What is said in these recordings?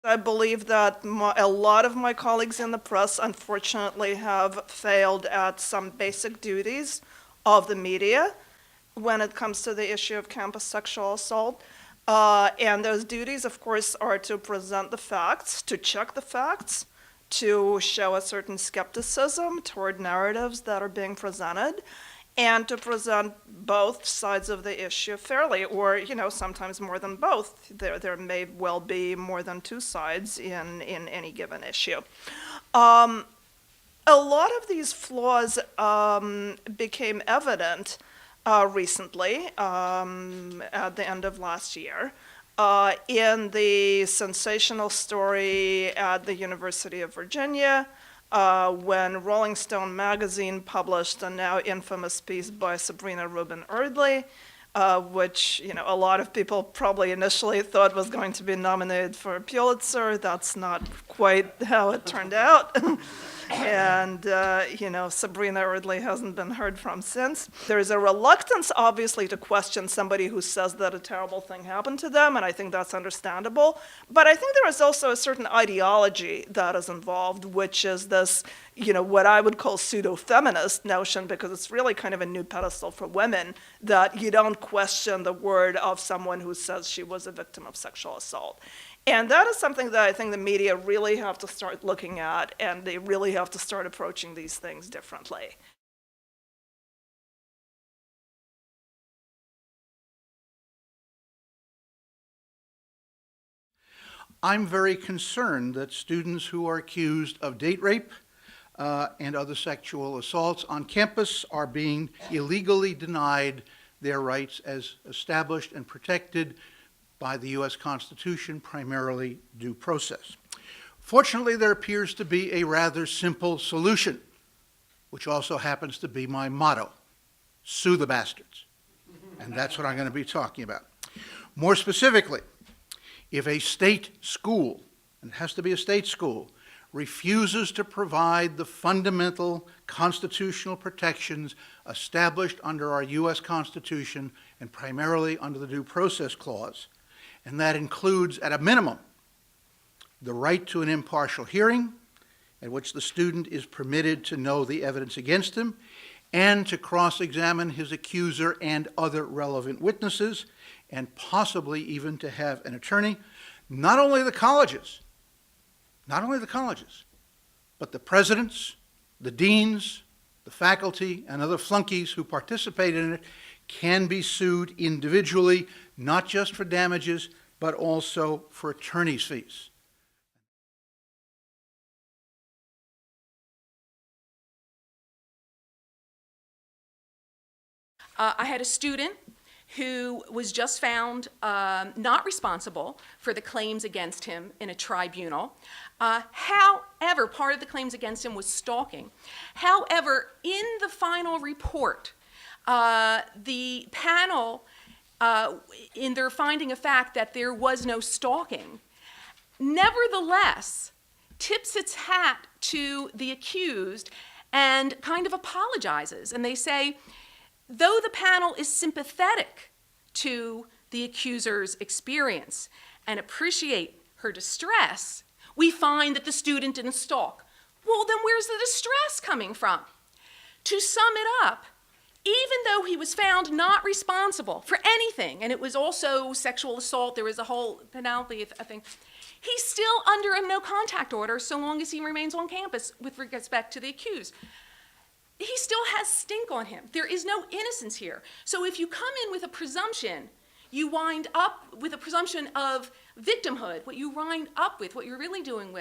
I believe that a lot of my colleagues in the press, unfortunately, have failed at some basic duties of the media when it comes to the issue of campus sexual assault. And those duties, of course, are to present the facts, to check the facts, to show a certain skepticism toward narratives that are being presented, and to present both sides of the issue fairly, or sometimes more than both. There may well be more than two sides in any given issue. A lot of these flaws became evident recently, at the end of last year, in the sensational story at the University of Virginia, when Rolling Stone magazine published a now infamous piece by Sabrina Rubin Erdely, which a lot of people probably initially thought was going to be nominated for a Pulitzer. That's not quite how it turned out. And Sabrina Erdely hasn't been heard from since. There's a reluctance, obviously, to question somebody who says that a terrible thing happened to them, and I think that's understandable. But I think there is also a certain ideology that is involved, which is this, what I would call pseudo-feminist notion, because it's really kind of a new pedestal for women, that you don't question the word of someone who says she was a victim of sexual assault. And that is something that I think the media really have to start looking at, and they really have to start approaching these things differently. I'm very concerned that students who are accused of date rape and other sexual assaults on campus are being illegally denied their rights as established and protected by the U.S. Constitution, primarily due process. Fortunately, there appears to be a rather simple solution, which also happens to be my motto: sue the bastards. And that's what I'm going to be talking about. More specifically, if a state school, and it has to be a state school, refuses to provide the fundamental constitutional protections established under our U.S. Constitution and primarily under the Due Process Clause, and that includes, at a minimum, the right to an impartial hearing at which the student is permitted to know the evidence against him and to cross-examine his accuser and other relevant witnesses, and possibly even to have an attorney. Not only the colleges, but the presidents, the deans, the faculty, and other flunkies who participate in it can be sued individually, not just for damages, but also for attorney's fees. I had a student who was just found not responsible for the claims against him in a tribunal. However, part of the claims against him was stalking. However, in the final report, the panel, in their finding of fact that there was no stalking, nevertheless tips its hat to the accused and kind of apologizes. And they say, though the panel is sympathetic to the accuser's experience and appreciate her distress, we find that the student didn't stalk. Well, then where's the distress coming from? To sum it up, even though he was found not responsible for anything, and it was also sexual assault, there was a whole penalty thing, he's still under a no-contact order so long as he remains on campus with respect to the accused. He still has stink on him. There is no innocence here. So if you come in with a presumption, you wind up with a presumption of victimhood. What you wind up with, what you're really dealing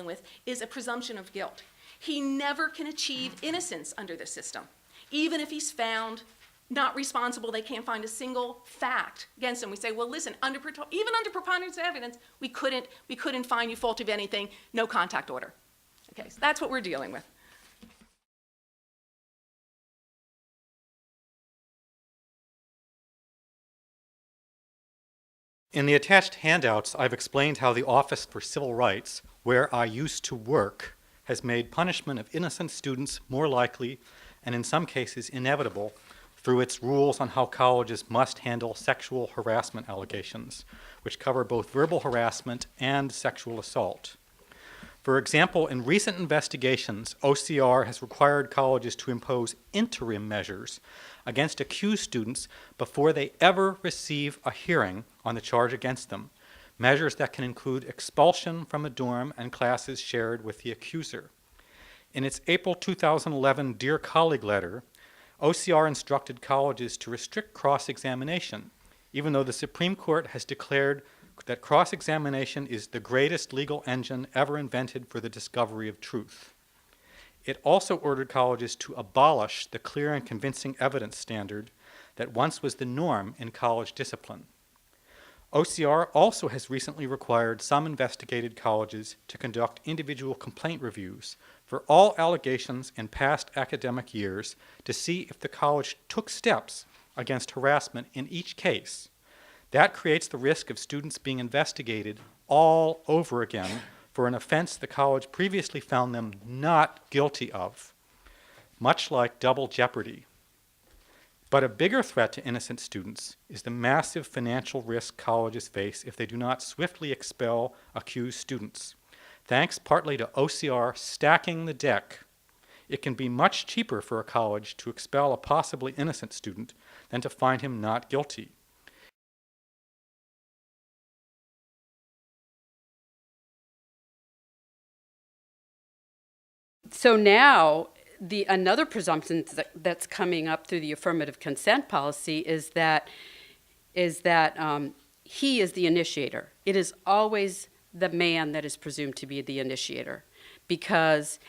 with, is a presumption of guilt. He never can achieve innocence under this system. Even if he's found not responsible, they can't find a single fact against him. We say, well, listen, even under preponderance of evidence, we couldn't find you faulty of anything, no contact order. Okay, so that's what we're dealing with. In the attached handouts, I've explained how the Office for Civil Rights, where I used to work, has made punishment of innocent students more likely, and in some cases inevitable, through its rules on how colleges must handle sexual harassment allegations. which cover both verbal harassment and sexual assault. For example, in recent investigations, OCR has required colleges to impose interim measures against accused students before they ever receive a hearing on the charge against them, measures that can include expulsion from a dorm and classes shared with the accuser. In its April 2011 Dear Colleague letter, OCR instructed colleges to restrict cross-examination, even though the Supreme Court has declared that cross-examination is the greatest legal engine ever invented for the discovery of truth. It also ordered colleges to abolish the clear and convincing evidence standard that once was the norm in college discipline. OCR also has recently required some investigated colleges to conduct individual complaint reviews for all allegations in past academic years to see if the college took steps against harassment in each case. That creates the risk of students being investigated all over again for an offense the college previously found them not guilty of, much like double jeopardy. But a bigger threat to innocent students is the massive financial risk colleges face if they do not swiftly expel accused students. Thanks partly to OCR stacking the deck, it can be much cheaper for a college to expel a possibly innocent student than to find him not guilty. So now, another presumption that's coming up through the affirmative consent policy is that he is the initiator. It is always the man that is presumed to be the initiator.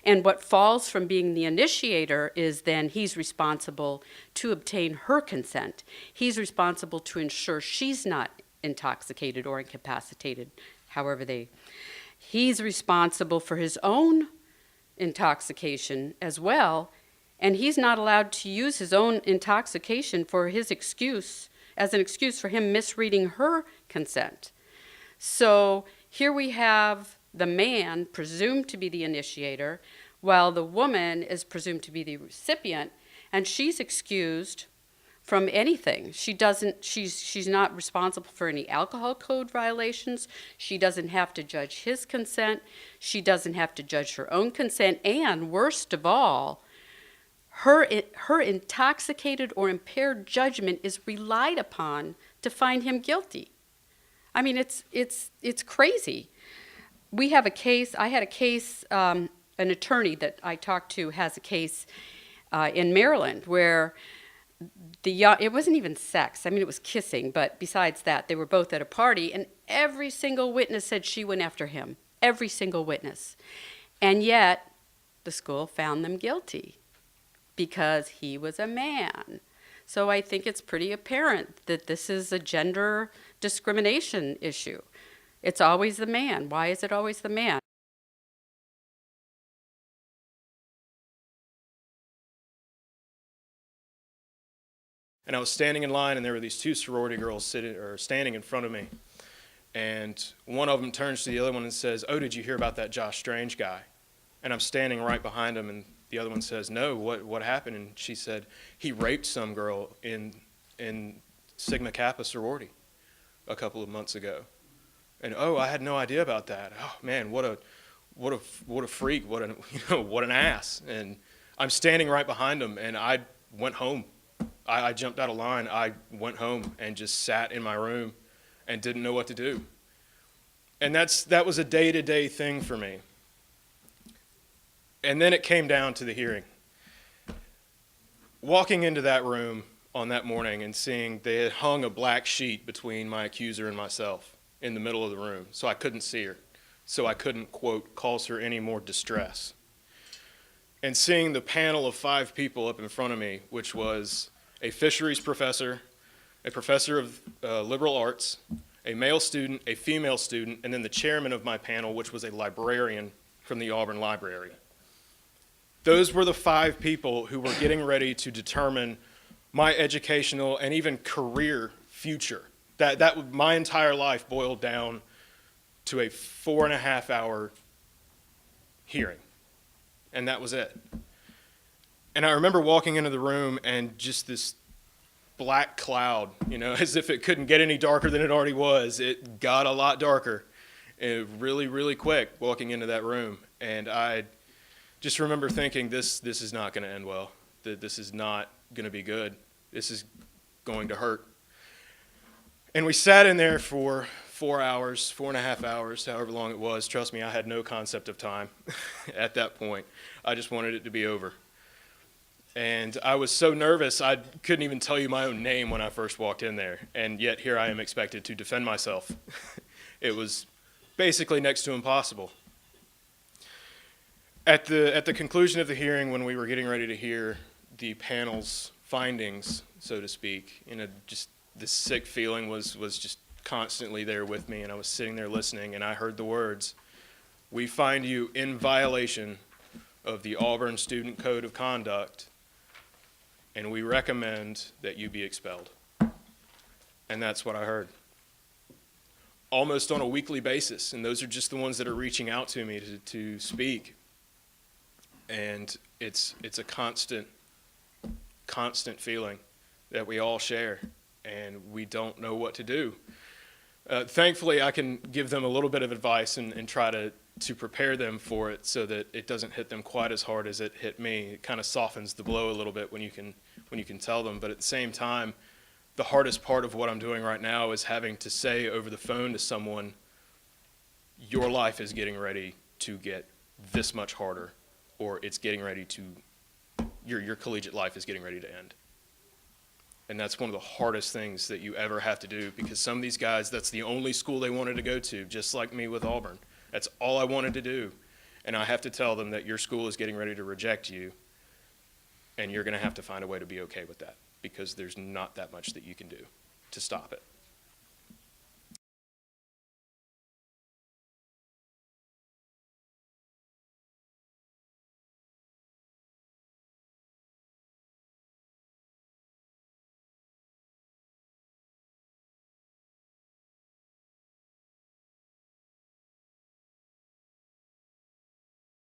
And what falls from being the initiator is then he's responsible to obtain her consent. He's responsible to ensure she's not intoxicated or incapacitated, he's responsible for his own intoxication as well, and he's not allowed to use his own intoxication for his excuse, as an excuse for him misreading her consent. So here we have the man presumed to be the initiator, while the woman is presumed to be the recipient, and she's excused from anything. She's not responsible for any alcohol code violations. She doesn't have to judge his consent. She doesn't have to judge her own consent. And worst of all, her intoxicated or impaired judgment is relied upon to find him guilty. I mean, it's crazy. I had a case, an attorney that I talked to has a case in Maryland where it wasn't even sex. I mean, it was kissing, but besides that, they were both at a party, and every single witness said she went after him. Every single witness. And yet, the school found them guilty because he was a man. So I think it's pretty apparent that this is a gender discrimination issue. It's always the man. Why is it always the man? And I was standing in line, and there were these two sorority girls standing in front of me. And one of them turns to the other one and says, "Oh, did you hear about that Josh Strange guy?" And I'm standing right behind him, and the other one says, "No, what happened?" And she said, "He raped some girl in Sigma Kappa sorority a couple of months ago." And oh, I had no idea about that. Oh man, what a freak, what an ass. And I'm standing right behind him, and I went home. I jumped out of line. I went home and just sat in my room and didn't know what to do. And that was a day-to-day thing for me. And then it came down to the hearing. Walking into that room on that morning and seeing they had hung a black sheet between my accuser and myself in the middle of the room, so I couldn't see her, so I couldn't, quote, cause her any more distress. And seeing the panel of 5 people up in front of me, which was a fisheries professor, a professor of liberal arts, a male student, a female student, and then the chairman of my panel, which was a librarian from the Auburn Library. Those were the 5 people who were getting ready to determine my educational and even career future. My entire life boiled down to a 4.5-hour hearing, and that was it. And I remember walking into the room and just this black cloud, as if it couldn't get any darker than it already was. It got a lot darker, really, really quick walking into that room. And I just remember thinking, this is not going to end well. This is not going to be good. This is going to hurt. And we sat in there for 4 hours, 4.5 hours, however long it was. Trust me, I had no concept of time at that point. I just wanted it to be over. And I was so nervous, I couldn't even tell you my own name when I first walked in there. And yet here I am expected to defend myself. It was basically next to impossible. At the conclusion of the hearing, when we were getting ready to hear the panel's findings, so to speak, just this sick feeling was just constantly there with me, and I was sitting there listening, and I heard the words, "We find you in violation of the Auburn Student Code of Conduct, and we recommend that you be expelled." And that's what I heard. Almost on a weekly basis, and those are just the ones that are reaching out to me to speak. And it's a constant feeling that we all share, and we don't know what to do. Thankfully, I can give them a little bit of advice and try to prepare them for it so that it doesn't hit them quite as hard as it hit me. It kind of softens the blow a little bit when you can tell them. But at the same time, the hardest part of what I'm doing right now is having to say over the phone to someone, your life is getting ready to get this much harder, or it's getting ready to, your collegiate life is getting ready to end. And that's one of the hardest things that you ever have to do, because some of these guys, that's the only school they wanted to go to, just like me with Auburn. That's all I wanted to do. And I have to tell them that your school is getting ready to reject you, and you're going to have to find a way to be okay with that, because there's not that much that you can do to stop it.